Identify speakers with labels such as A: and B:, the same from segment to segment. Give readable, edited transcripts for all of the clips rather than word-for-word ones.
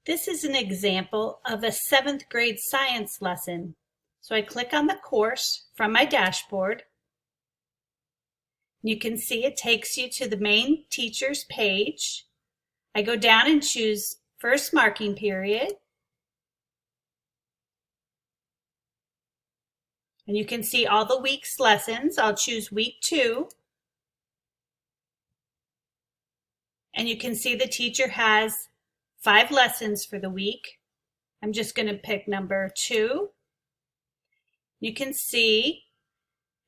A: This is an example of a 7th grade science lesson. So I click on the course from my dashboard. You can see it takes you to the main teacher's page. I go down and choose first marking period. And you can see all the week's lessons. I'll choose week 2. And you can see the teacher has 5 lessons for the week. I'm just going to pick number 2. You can see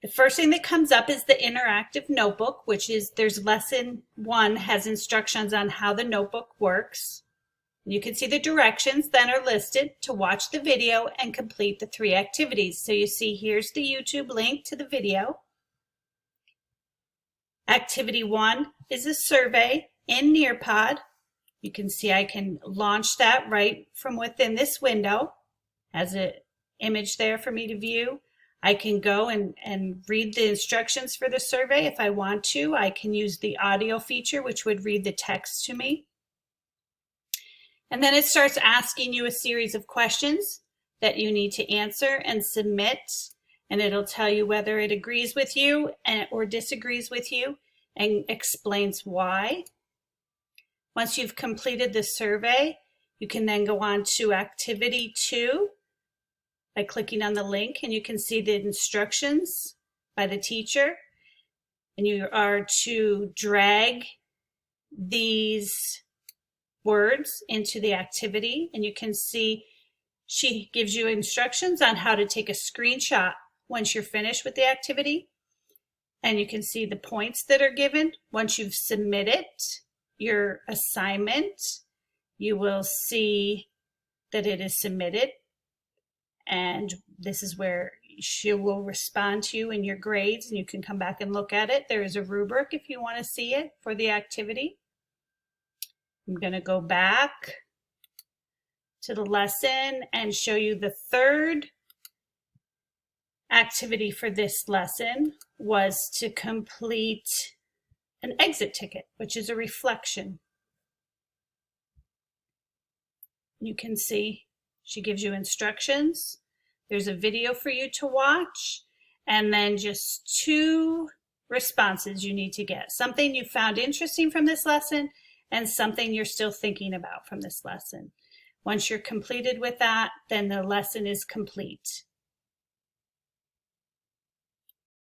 A: the first thing that comes up is the interactive notebook, which is there's lesson 1 has instructions on how the notebook works. You can see the directions then are listed to watch the video and complete the 3 activities. So you see here's the YouTube link to the video. Activity 1 is a survey in Nearpod. You can see I can launch that right from within this window as an image there for me to view. I can go and read the instructions for the survey if I want to. I can use the audio feature, which would read the text to me. And then it starts asking you a series of questions that you need to answer and submit. And it'll tell you whether it agrees with you or disagrees with you and explains why. Once you've completed the survey, you can then go on to activity 2 by clicking on the link, and you can see the instructions by the teacher. And you are to drag these words into the activity, and you can see she gives you instructions on how to take a screenshot once you're finished with the activity. And you can see the points that are given. Once you've submitted your assignment, you will see that it is submitted, and this is where she will respond to you in your grades, and you can come back and look at it. There is a rubric if you want to see it for the activity. I'm going to go back to the lesson and show you the 3rd activity for this lesson was to complete an exit ticket, which is a reflection. You can see she gives you instructions. There's a video for you to watch, and then just 2 responses you need to get. Something you found interesting from this lesson and something you're still thinking about from this lesson. Once you're completed with that, then the lesson is complete.